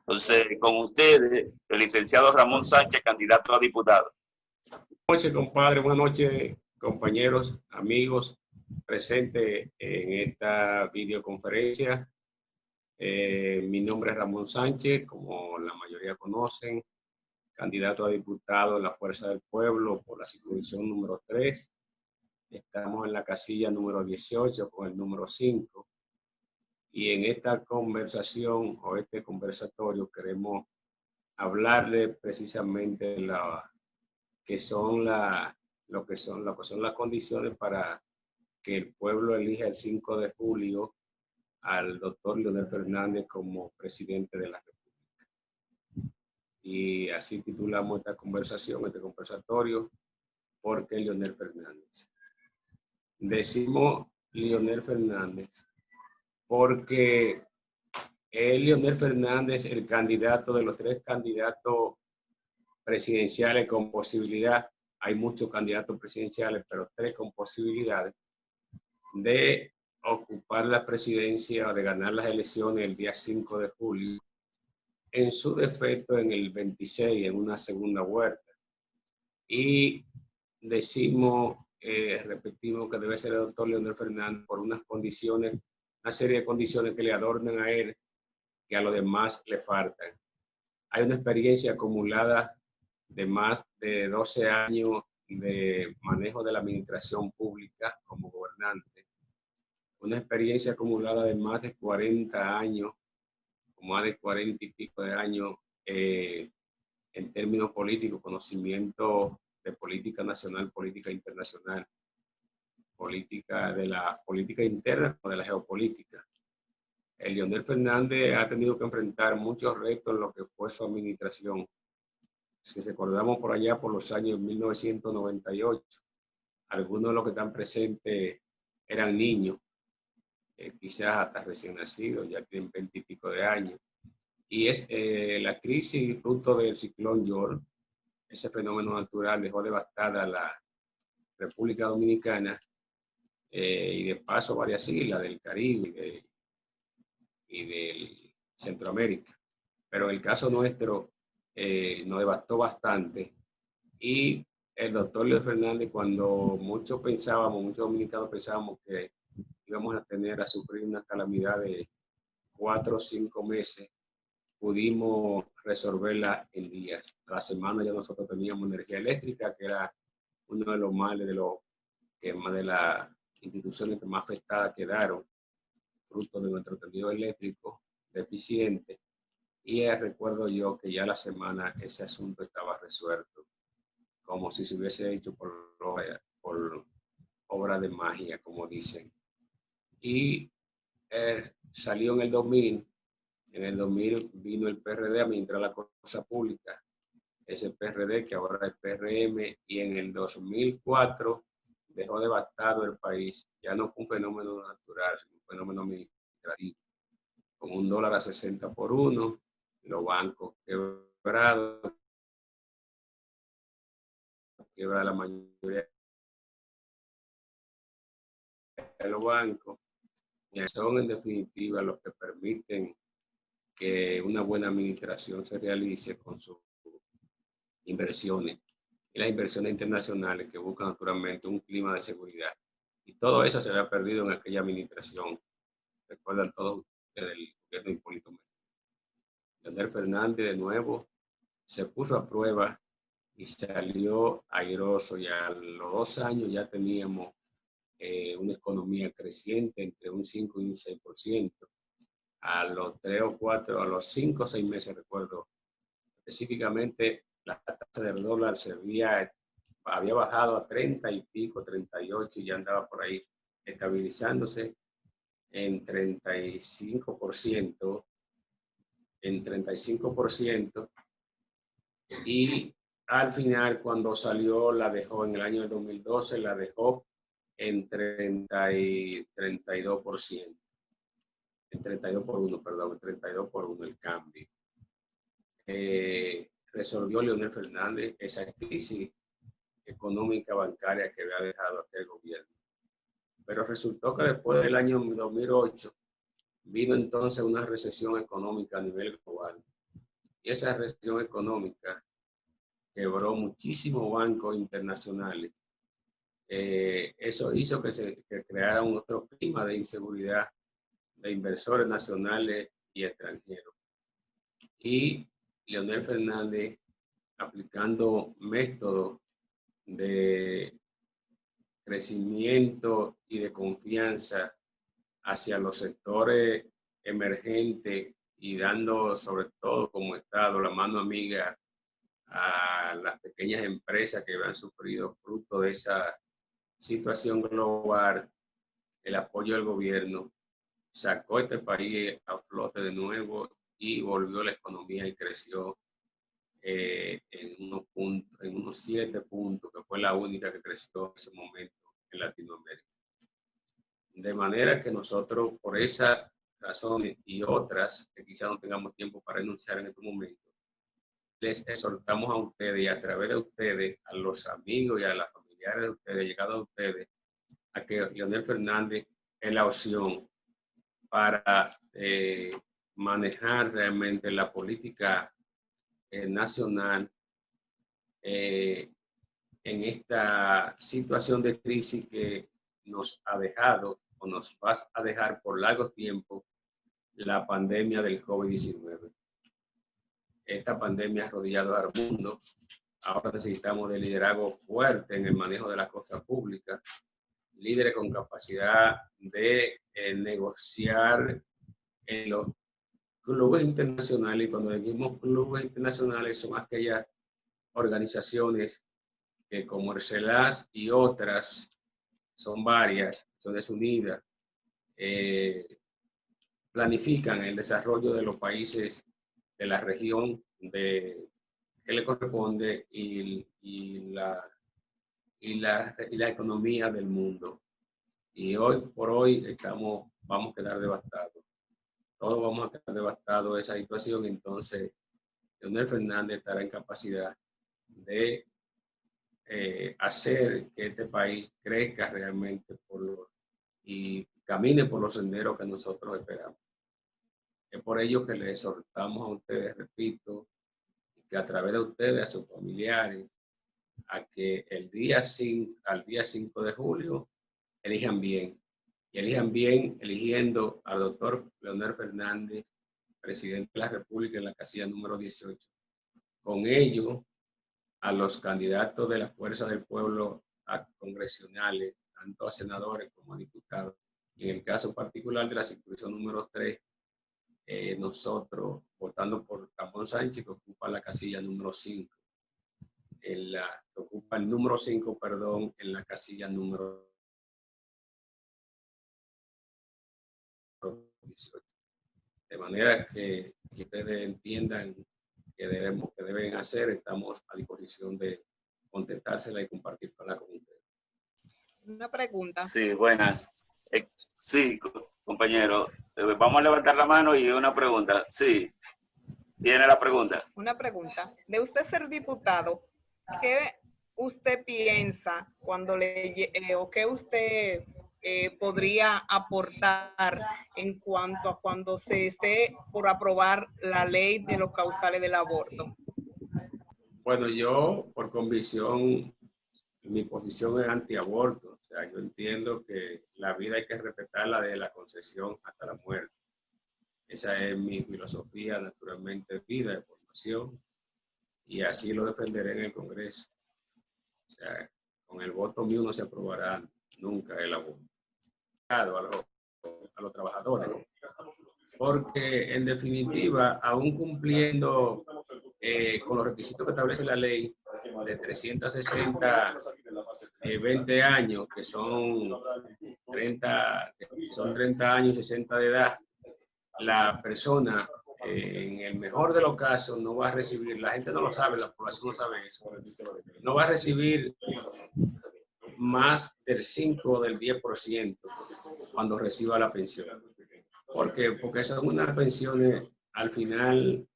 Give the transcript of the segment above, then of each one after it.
Entonces, con ustedes, el licenciado Ramón Sánchez, candidato a diputado. Buenas noches, compadre. Buenas noches, compañeros, amigos presentes en esta videoconferencia. Mi nombre es Ramón Sánchez, como la mayoría conocen, candidato a diputado en la Fuerza del Pueblo por la circunscripción número 3. Estamos en la casilla número 18 con el número 5. Y en esta conversación o este conversatorio queremos hablarle precisamente de lo que son las condiciones para que el pueblo elija el 5 de julio al doctor Leonel Fernández como presidente de la República. Y así titulamos esta conversación, este conversatorio, ¿por qué Leonel Fernández? Decimos Leonel Fernández porque es Leonel Fernández el candidato de los 3 candidatos presidenciales con posibilidad. Hay muchos candidatos presidenciales, pero 3 con posibilidades de ocupar la presidencia o de ganar las elecciones el día 5 de julio, en su defecto en el 26, en una segunda vuelta. Y decimos, repetimos que debe ser el doctor Leonel Fernández por unas condiciones, una serie de condiciones que le adornan a él, que a los demás le faltan. Hay una experiencia acumulada de más de 12 años de manejo de la administración pública como gobernante, una experiencia acumulada de más de 40 años, más de 40 y pico de años en términos políticos, conocimiento de política nacional, política internacional, política de la política interna o de la geopolítica. El Leonel Fernández ha tenido que enfrentar muchos retos en lo que fue su administración. Si recordamos por allá por los años 1998, algunos de los que están presentes eran niños, quizás hasta recién nacidos, ya tienen 20 y pico de años. Y es la crisis fruto del ciclón George, ese fenómeno natural dejó devastada la República Dominicana y de paso varias islas del Caribe y del Centroamérica. Pero en el caso nuestro nos devastó bastante. Y el doctor Leonel Fernández, cuando muchos dominicanos pensábamos que íbamos a sufrir una calamidad de 4 o 5 meses, pudimos resolverla en días. A la semana ya nosotros teníamos energía eléctrica, que era uno de los males de las instituciones que más afectadas quedaron, fruto de nuestro tendido eléctrico deficiente. Y recuerdo yo que ya la semana ese asunto estaba resuelto, como si se hubiese hecho por obra de magia, como dicen. Y salió en el 2000. En el 2000 vino el PRD a administrar la cosa pública, ese PRD que ahora es PRM, y en el 2004 dejó devastado el país. Ya no fue un fenómeno natural, sino un fenómeno administrativo, con $1 a 60 por 1, los bancos quebrados, quiebra la mayoría de los bancos, y son en definitiva los que permiten que una buena administración se realice con sus inversiones y las inversiones internacionales que buscan naturalmente un clima de seguridad. Y todo eso se había perdido en aquella administración. Recuerdan todos ustedes el gobierno de Hipólito Mejía. Leonel Fernández de nuevo se puso a prueba y salió airoso. Y a los 2 años ya teníamos una economía creciente entre un 5 y un 6%. A los 3 o 4, a los 5 o 6 meses, recuerdo específicamente, la tasa del dólar había bajado a 30 y pico, 38, y ya andaba por ahí estabilizándose en 35%, y al final cuando salió la dejó en el año 2012, la dejó en 30 y 32%, en 32 por 1, perdón, en 32 por 1 el cambio. Resolvió Leonel Fernández esa crisis económica bancaria que había dejado aquel gobierno. Pero resultó que después del año 2008 vino entonces una recesión económica a nivel global Y esa recesión económica quebró muchísimos bancos internacionales. Eso hizo que creara un otro clima de inseguridad de inversores nacionales y extranjeros. Y Leonel Fernández, aplicando métodos de crecimiento y de confianza hacia los sectores emergentes y dando sobre todo como Estado la mano amiga a las pequeñas empresas que han sufrido fruto de esa situación global, el apoyo del gobierno sacó este país a flote de nuevo y volvió la economía y creció en unos 7 puntos, que fue la única que creció en ese momento en Latinoamérica. De manera que nosotros, por esas razones y otras que quizás no tengamos tiempo para enunciar en este momento, les exhortamos a ustedes y a través de ustedes, a los amigos y a las familiares de ustedes, llegados a ustedes, a que Leonel Fernández es la opción para manejar realmente la política nacional en esta situación de crisis que nos ha dejado o nos va a dejar por largo tiempo la pandemia del COVID-19. Esta pandemia ha rodeado al mundo. Ahora necesitamos de liderazgo fuerte en el manejo de las cosas públicas, líderes con capacidad de negociar en los clubes internacionales. Y cuando decimos clubes internacionales, son aquellas organizaciones que como el CELAC y otras, son varias, Naciones Unidas, planifican el desarrollo de los países de la región que le corresponde y la economía del mundo. Y hoy por hoy vamos a quedar devastados. Todos vamos a quedar devastados de esa situación. Entonces, Leonel Fernández estará en capacidad de hacer que este país crezca realmente y camine por los senderos que nosotros esperamos. Es por ello que les exhortamos a ustedes, repito, que a través de ustedes, a sus familiares, a que al día 5 de julio elijan bien. Y elijan bien eligiendo al doctor Leonel Fernández, presidente de la República, en la casilla número 18. Con ello, a los candidatos de la Fuerza del Pueblo a congresionales, tanto a senadores como a diputados. Y en el caso particular de la circunscripción número 3, nosotros votando por Ramón Sánchez, que ocupa la casilla número 5. Que ocupa el número 5, perdón, en la casilla número 18. De manera que ustedes entiendan que deben hacer, estamos a disposición de contestársela y compartir con la comunidad. Una pregunta. Sí, buenas. Sí, compañero. Vamos a levantar la mano y una pregunta. Sí, viene la pregunta. Una pregunta. De usted ser diputado, ¿qué usted piensa cuando o qué usted podría aportar en cuanto a cuando se esté por aprobar la ley de los causales del aborto? Bueno, yo por convicción, mi posición es antiaborto. O sea, yo entiendo que la vida hay que respetarla de la concepción hasta la muerte. Esa es mi filosofía, naturalmente, vida, de formación, y así lo defenderé en el Congreso. O sea, con el voto mío no se aprobará nunca el aborto a los trabajadores, porque en definitiva, aún cumpliendo con los requisitos que establece la ley de 360, 20 años, que son 30 años, 60 de edad, la persona, en el mejor de los casos, no va a recibir, la gente no lo sabe, la población no sabe eso, no va a recibir más del 5 o del 10% cuando reciba la pensión. ¿Por qué? Porque son unas pensiones al final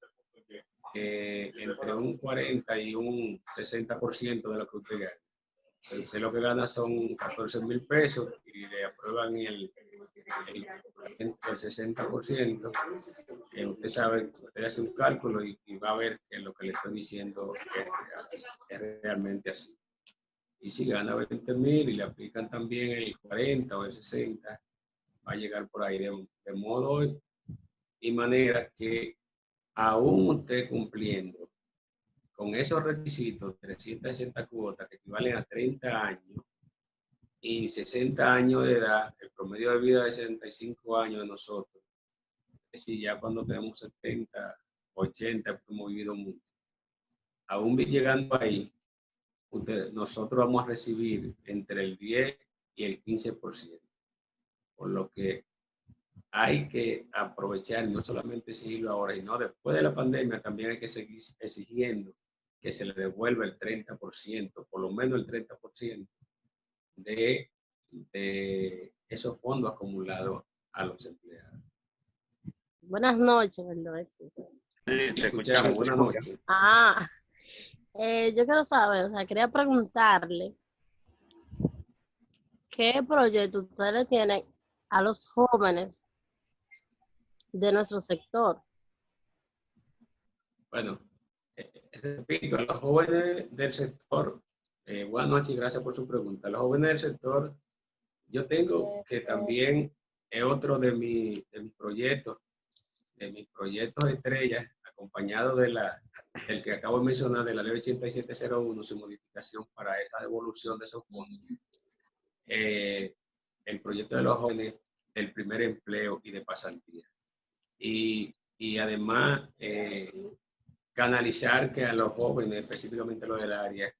entre un 40 y un 60% de lo que usted gana. Usted lo que gana son 14,000 pesos y le aprueban el 60%, usted sabe, usted hace un cálculo y va a ver que lo que le estoy diciendo es realmente así. Y si gana 20,000 y le aplican también el 40 o el 60, va a llegar por ahí de modo y manera que aún usted cumpliendo con esos requisitos, 360 cuotas que equivalen a 30 años y 60 años de edad, el promedio de vida de 65 años de nosotros, es decir, ya cuando tenemos 70, 80, hemos vivido mucho. Aún llegando ahí, nosotros vamos a recibir entre el 10 y el 15%, por lo que hay que aprovechar, no solamente exigirlo ahora, sino después de la pandemia también hay que seguir exigiendo que se le devuelva el 30%, por lo menos el 30% de esos fondos acumulados a los empleados. Buenas noches, ¿verdad? Sí, te escuchamos. Buenas noches. Yo quiero saber, o sea, quería preguntarle qué proyecto ustedes tienen a los jóvenes de nuestro sector. Bueno, repito, a los jóvenes del sector, buenas noches y gracias por su pregunta. A los jóvenes del sector, yo tengo que también es otro de mis proyectos estrellas, acompañado del que acabo de mencionar, de la ley 8701, su modificación para esa devolución de esos fondos. El proyecto de los jóvenes del primer empleo y de pasantía. Y además, canalizar que a los jóvenes, específicamente los del área,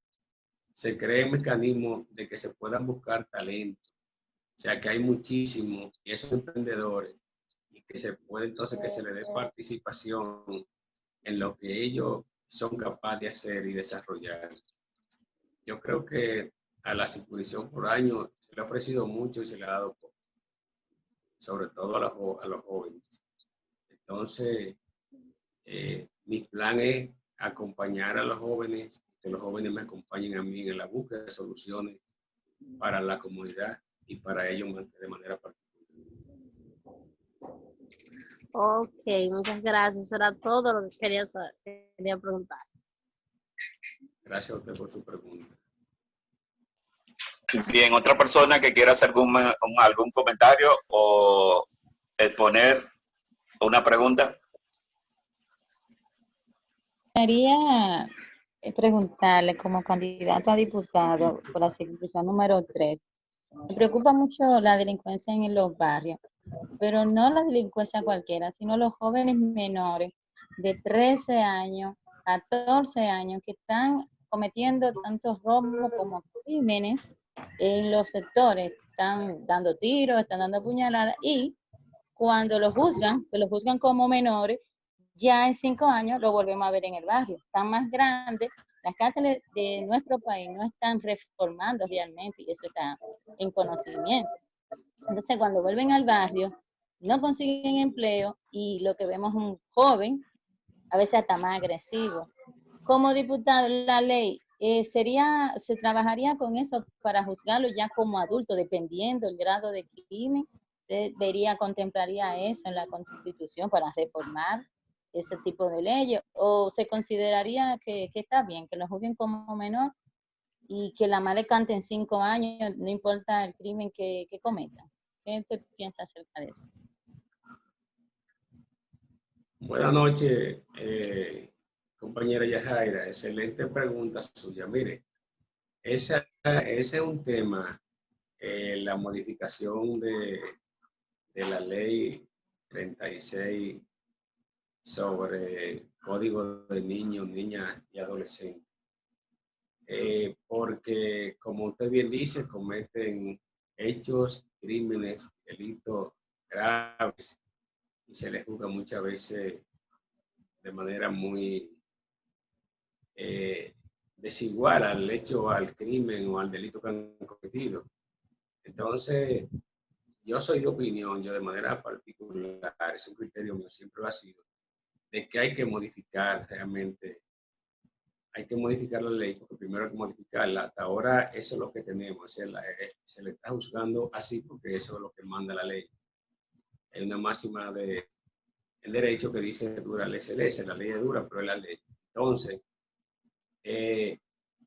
se creen mecanismos de que se puedan buscar talentos. O sea, que hay muchísimos y esos emprendedores y que se puede entonces que se les dé participación en lo que ellos son capaces de hacer y desarrollar. Yo creo que a la circunscripción por año se le ha ofrecido mucho y se le ha dado poco, sobre todo a los jóvenes. Entonces, mi plan es acompañar a los jóvenes, que los jóvenes me acompañen a mí en la búsqueda de soluciones para la comunidad y para ellos de manera particular. Ok, muchas gracias. Eso era todo lo que quería saber, quería preguntar. Gracias a usted por su pregunta. Bien, otra persona que quiera hacer algún comentario o exponer una pregunta. Quería preguntarle como candidato a diputado por la circunscripción número 3. Me preocupa mucho la delincuencia en los barrios, pero no la delincuencia cualquiera, sino los jóvenes menores de 13 años, 14 años que están cometiendo tantos robos como crímenes en los sectores. Están dando tiros, están dando puñaladas y cuando los juzgan, que los juzgan como menores, ya en 5 años lo volvemos a ver en el barrio. Están más grandes, las cárceles de nuestro país no están reformando realmente y eso está en conocimiento. Entonces, cuando vuelven al barrio, no consiguen empleo y lo que vemos es un joven, a veces hasta más agresivo. Como diputado, la ley se trabajaría con eso para juzgarlo ya como adulto, dependiendo del grado de crimen. Contemplaría eso en la Constitución para reformar ese tipo de leyes, o se consideraría que está bien, que lo juzguen como menor y que la mala le canten 5 años, no importa el crimen que cometan. ¿Qué usted piensa acerca de eso? Buenas noches, compañera Yajaira. Excelente pregunta suya. Mire, ese es un tema, la modificación de la ley 36 sobre código de niños, niñas y adolescentes. Porque, como usted bien dice, cometen hechos, crímenes, delitos graves y se les juzga muchas veces de manera muy desigual al hecho, al crimen o al delito que han cometido. Entonces, yo soy de opinión, yo de manera particular, es un criterio mío, siempre lo ha sido, de que hay que modificar realmente, hay que modificar la ley, porque primero hay que modificarla. Hasta ahora eso es lo que tenemos, se le está juzgando así porque eso es lo que manda la ley. Hay una máxima de el derecho que dice dura les lese, la ley es dura, pero es la ley. Entonces,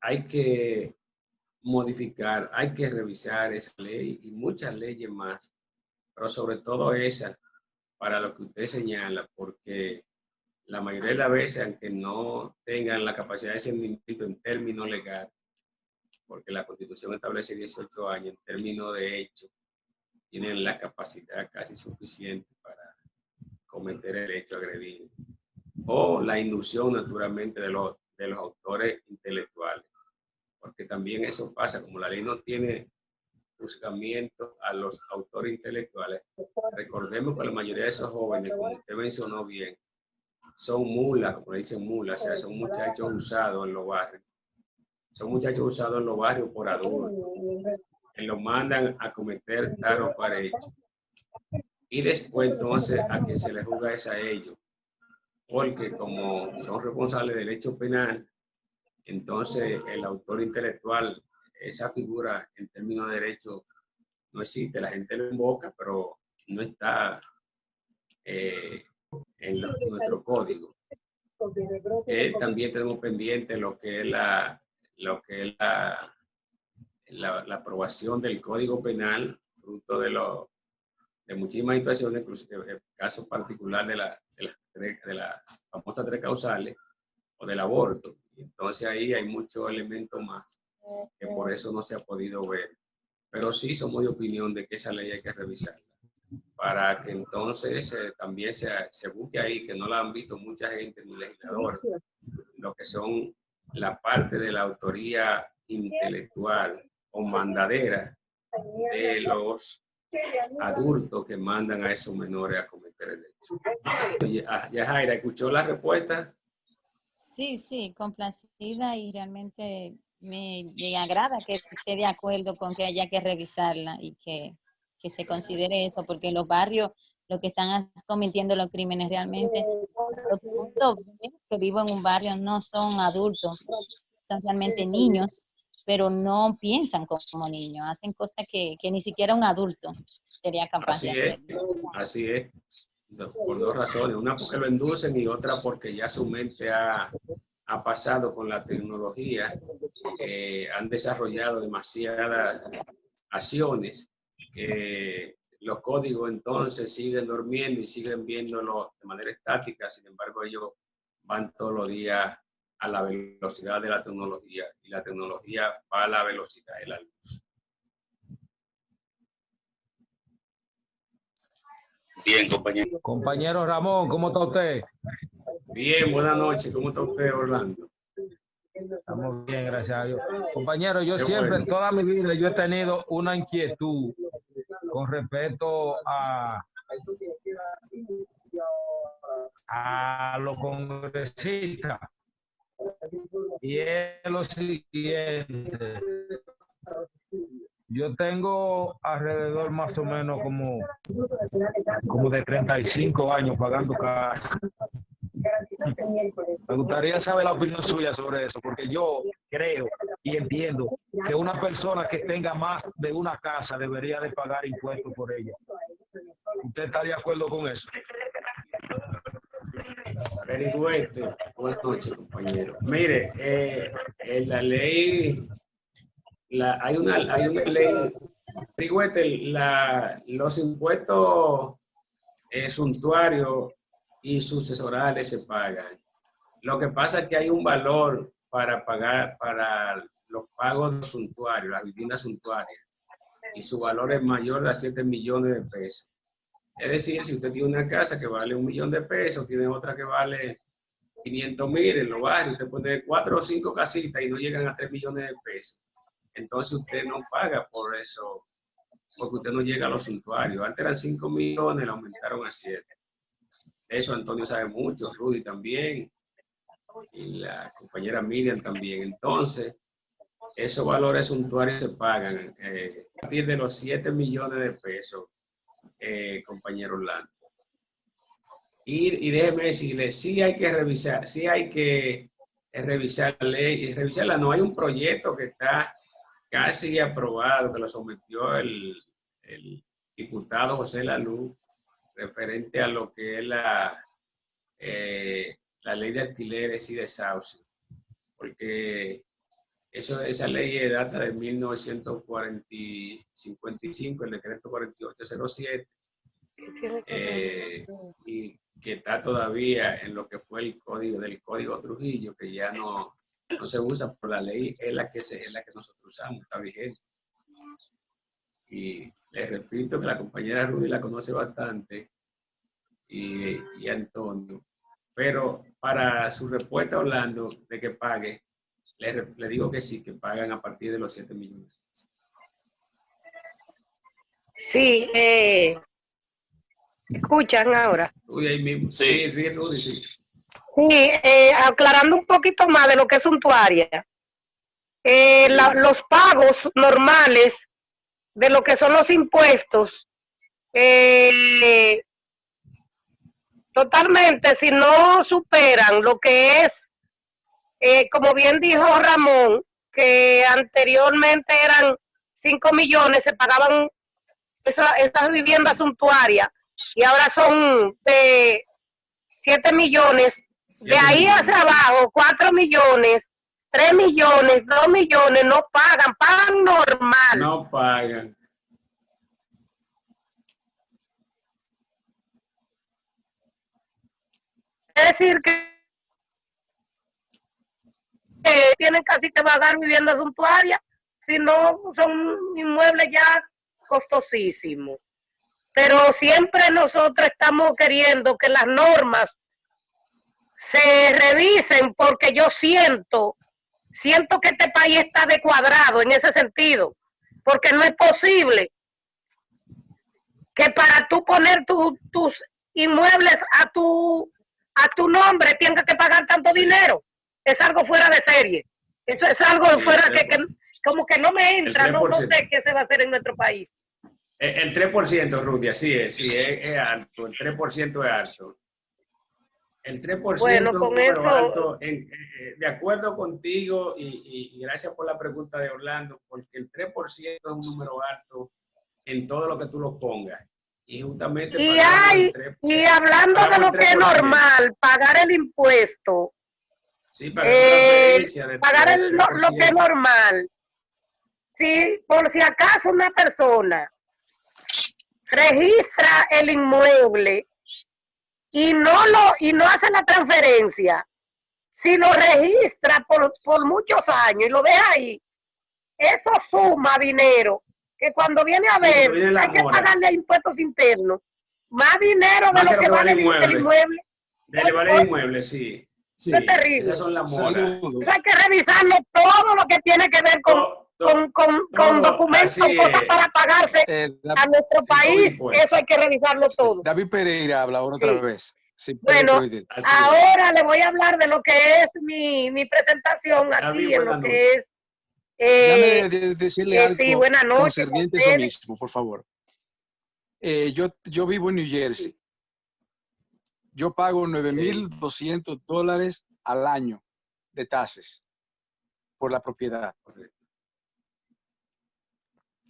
hay que modificar, hay que revisar esa ley y muchas leyes más, pero sobre todo esa, para lo que usted señala, porque la mayoría de las veces, aunque no tengan la capacidad de discernimiento en términos legales, porque la Constitución establece 18 años, en términos de hecho, tienen la capacidad casi suficiente para cometer el hecho agredido. O la inducción, naturalmente, de los autores intelectuales, porque también eso pasa, como la ley no tiene juzgamiento a los autores intelectuales. Recordemos que la mayoría de esos jóvenes, como usted mencionó bien, son mulas, como le dicen mulas, o sea, son muchachos usados en los barrios. Son muchachos usados en los barrios por adultos, que los mandan a cometer tal o cual hecho. Y después, entonces, a quien se les juzga es a ellos, porque como son responsables del hecho penal, entonces el autor intelectual, esa figura en términos de derecho no existe. La gente lo invoca, pero no está en nuestro código. También tenemos pendiente lo que es la aprobación del Código Penal, fruto de muchísimas situaciones, incluso el caso particular de la famosa 3 causales o del aborto. Entonces ahí hay muchos elementos más que por eso no se ha podido ver. Pero sí somos de opinión de que esa ley hay que revisarla, para que entonces también se busque ahí, que no la han visto mucha gente ni legisladores, lo que son la parte de la autoría intelectual o mandadera de los adultos que mandan a esos menores a cometer el hecho. Yajaira, ¿escuchó la respuesta? Sí, sí, complacida y realmente me agrada que esté de acuerdo con que haya que revisarla y que se considere eso, porque los barrios, los que están cometiendo los crímenes realmente, los que vivo en un barrio no son adultos, son realmente niños, pero no piensan como niños, hacen cosas que ni siquiera un adulto sería capaz de hacer. Así es. Por dos razones, una porque lo inducen y otra porque ya su mente ha pasado con la tecnología, han desarrollado demasiadas acciones que los códigos entonces siguen durmiendo y siguen viéndolo de manera estática. Sin embargo, ellos van todos los días a la velocidad de la tecnología y la tecnología va a la velocidad de la luz. Bien, compañero. Compañero Ramón, ¿cómo está usted? Bien, buenas noches. ¿Cómo está usted, Orlando? Estamos bien, gracias a Dios. Compañero, yo Qué siempre, bueno. en toda mi vida, yo he tenido una inquietud con respecto a los congresistas. Y es lo siguiente. Yo tengo alrededor más o menos como de 35 años pagando casa. Me gustaría saber la opinión suya sobre eso, porque yo creo y entiendo que una persona que tenga más de una casa debería de pagar impuestos por ella. ¿Usted está de acuerdo con eso? Buenas noches, compañero. Mire, en la ley, hay una ley, los impuestos suntuarios y sucesorales se pagan. Lo que pasa es que hay un valor para pagar para los pagos de suntuarios, las viviendas suntuarias, y su valor es mayor de 7 millones de pesos. Es decir, si usted tiene una casa que vale 1 millón de pesos, tiene otra que vale 500,000 en los barrios, usted pone 4 o 5 casitas y no llegan a 3 millones de pesos. Entonces usted no paga por eso, porque usted no llega a los suntuarios. Antes eran 5 millones, lo aumentaron a 7. Eso Antonio sabe mucho, Rudy también, y la compañera Miriam también. Entonces, esos valores suntuarios se pagan a partir de los 7 millones de pesos, compañero Orlando. Y déjeme decirle, sí hay que revisar la ley, y revisarla. No hay un proyecto que está casi aprobado, que lo sometió el diputado José Laluz, referente a lo que es la ley de alquileres y desahucio, porque esa ley data de 1955, el decreto 4807, y que está todavía en lo que fue el código Trujillo, que ya no se usa, por la ley es la que nosotros usamos, está vigente. Y les repito que la compañera Rudy la conoce bastante, y Antonio, pero para su respuesta, Orlando, de que pague, le digo que sí, que pagan a partir de los 7 millones. Sí, ¿escuchan ahora? Rudy ahí mismo. Sí. Sí, Rudy, sí. Sí, aclarando un poquito más de lo que es suntuaria. Los pagos normales de lo que son los impuestos, totalmente, si no superan lo que es, como bien dijo Ramón, que anteriormente eran 5 millones, se pagaban esas viviendas suntuarias, y ahora son de 7 millones, de ahí hacia abajo, 4 millones, 3 millones, 2 millones, no pagan normal. No pagan. Es decir, que tienen casi que pagar vivienda suntuaria, si no son inmuebles ya costosísimos. Pero siempre nosotros estamos queriendo que las normas se revisen, porque yo siento que este país está descuadrado en ese sentido, porque no es posible que para tú poner tus inmuebles a tu nombre tengas que pagar tanto dinero. Es algo fuera de serie. Eso es algo fuera que como que no me entra, no sé qué se va a hacer en nuestro país. El 3%, Rudy, así es, sí, es alto, el 3% es alto. El 3% bueno, es un número alto, de acuerdo contigo, y gracias por la pregunta de Orlando, porque el 3% es un número alto en todo lo que tú lo pongas. Y justamente y hablando de lo que es normal, pagar el impuesto, sí, pagar lo que es normal. Si por si acaso una persona registra el inmueble y no hace la transferencia, si lo registra por muchos años y lo deja ahí, eso suma dinero, que cuando viene a ver, hay que pagarle a impuestos internos más dinero de lo que vale el inmueble. Vale el inmueble, sí. Sí, es terrible. Esas son las moras. Hay que revisarlo todo lo que tiene que ver con documentos, con cosas para pagarse a nuestro país. Eso hay que revisarlo todo. David Pereira habla ahora otra vez. Sí, bueno, ahora le voy a hablar de lo que es mi presentación aquí, David, en lo que es... Déjame decirle algo sí, buenas noches, concerniente eso mismo, por favor. Yo vivo en New Jersey. Yo pago $9,200 al año de tasas por la propiedad.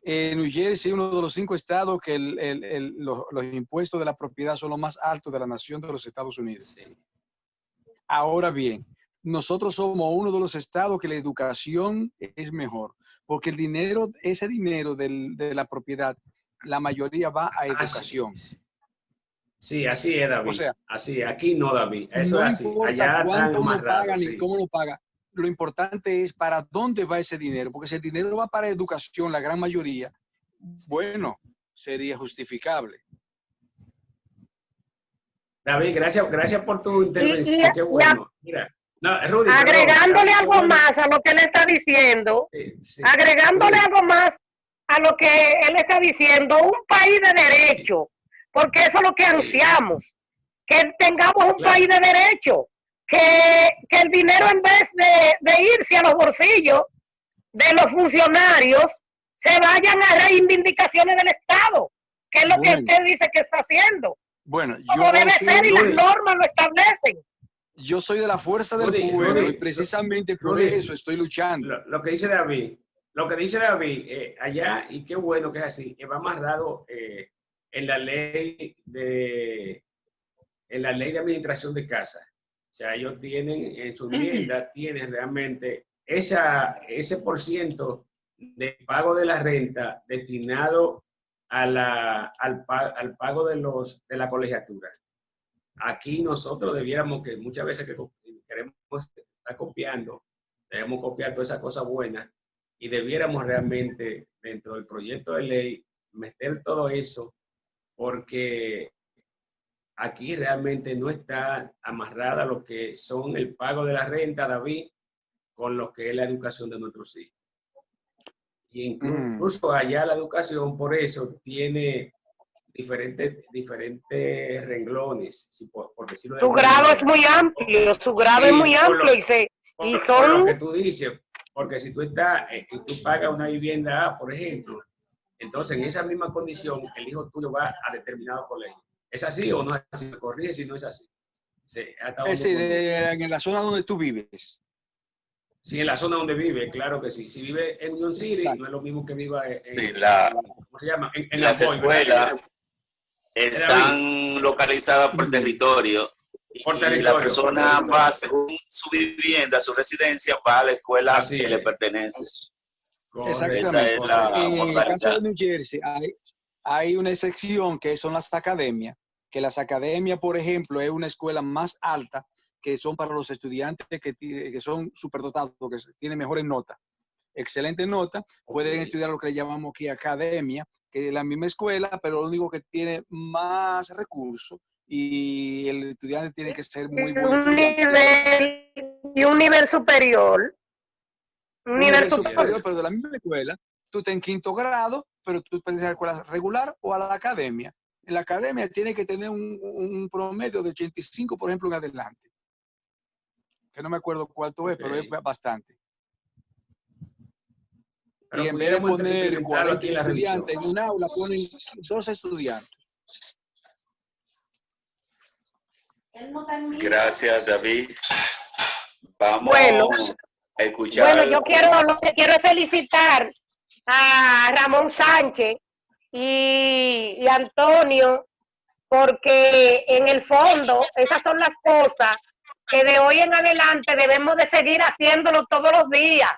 New Jersey es uno de los 5 estados que los impuestos de la propiedad son los más altos de la nación de los Estados Unidos. Sí. Ahora bien, nosotros somos uno de los estados que la educación es mejor, porque ese dinero de la propiedad, la mayoría va a educación. Sí, así es, David. O sea, así, aquí no, David. Eso no es así. importa allá cuánto uno paga sí. ni cómo lo paga. Lo importante es para dónde va ese dinero, porque si el dinero va para educación, la gran mayoría, bueno, sería justificable. David, gracias por tu intervención. Qué bueno. Mira, no, Rudy, agregándole algo más a lo que él está diciendo, agregándole algo más a lo que él está diciendo, un país de derecho, porque eso es lo que ansiamos, que tengamos un país de derecho, que el dinero, en vez de irse a los bolsillos de los funcionarios, se vayan a reivindicaciones del Estado, que es lo que usted dice que está haciendo. Bueno, como debe ser, y las normas lo establecen. Yo soy de la fuerza del pueblo y precisamente por eso estoy luchando. Lo que dice David, allá, y qué bueno que es así, que va amarrado en la ley en la ley de administración de casa. O sea, ellos tienen en su enmienda, tienen realmente ese % de pago de la renta destinado al pago de la colegiatura. Aquí nosotros debiéramos, que muchas veces que queremos estar copiando, debemos copiar todas esas cosas buenas y debiéramos realmente dentro del proyecto de ley meter todo eso, porque aquí realmente no está amarrada lo que son el pago de la renta, David, con lo que es la educación de nuestros hijos. Y incluso allá la educación, por eso, tiene diferentes renglones. Por decirlo de Su alguna grado manera. es muy amplio, su grado es muy amplio Por lo que tú dices, porque si tú estás y tú pagas una vivienda A, por ejemplo, entonces en esa misma condición el hijo tuyo va a determinado colegio. ¿Es así o no es así? Me corrige si no es así. Sí, en la zona donde tú vives. Sí, en la zona donde vive, claro que sí. Si vive en Union City, no es lo mismo que viva en ¿cómo se llama? En las escuelas están localizadas por territorio. Y la persona va, según su vivienda, su residencia, va a la escuela que le pertenece. Esa es la en el modalidad. caso de New Jersey hay una excepción que son las academias, que las academias, por ejemplo, es una escuela más alta que son para los estudiantes que son superdotados, que tienen mejores notas, excelentes notas, pueden estudiar lo que le llamamos aquí academia, que es la misma escuela, pero lo único que tiene más recursos y el estudiante tiene que ser muy buen estudiante. Y un nivel superior. Un nivel superior, pero de la misma escuela. Tú estás en 5º grado, pero tú puedes ir a la escuela regular o a la academia. En la academia tiene que tener un promedio de 85, por ejemplo, en adelante. Que no me acuerdo cuánto es, pero es bastante. Pero y en vez de poner 40 aquí estudiantes en un aula, ponen 2 estudiantes. Gracias, David. Vamos a escuchar. Bueno, yo quiero felicitar a Ramón Sánchez y Antonio, porque en el fondo esas son las cosas que de hoy en adelante debemos de seguir haciéndolo todos los días,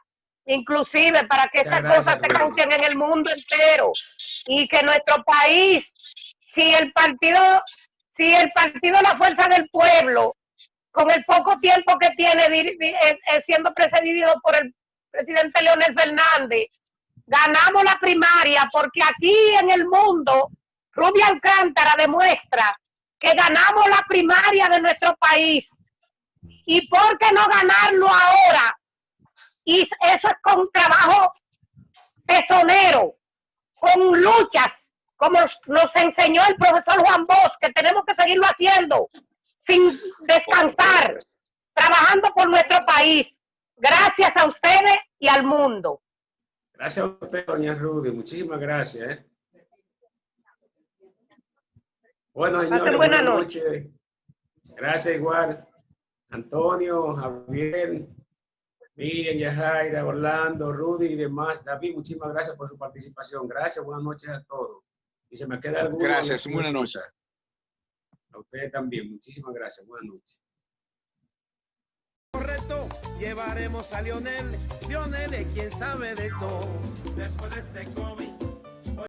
inclusive para que esas cosas se escuchen en el mundo entero y que nuestro país, si el partido La Fuerza del Pueblo, con el poco tiempo que tiene siendo presidido por el presidente Leonel Fernández, ganamos la primaria, porque aquí en el mundo Rubia Alcántara demuestra que ganamos la primaria de nuestro país. ¿Y por qué no ganarlo ahora? Y eso es con trabajo tesonero, con luchas, como nos enseñó el profesor Juan Bosch, que tenemos que seguirlo haciendo sin descansar, trabajando por nuestro país. Gracias a ustedes y al mundo. Gracias a usted, doña Rudy. Muchísimas gracias. Bueno, señores, buenas noches. Gracias igual. Antonio, Javier, Miriam, Yajaira, Orlando, Rudy y demás. David, muchísimas gracias por su participación. Gracias, buenas noches a todos. Y se me queda alguno. Gracias, buenas noches. A ustedes también, muchísimas gracias. Buenas noches. Correcto, llevaremos a Lionel es quien sabe de todo. Después de este COVID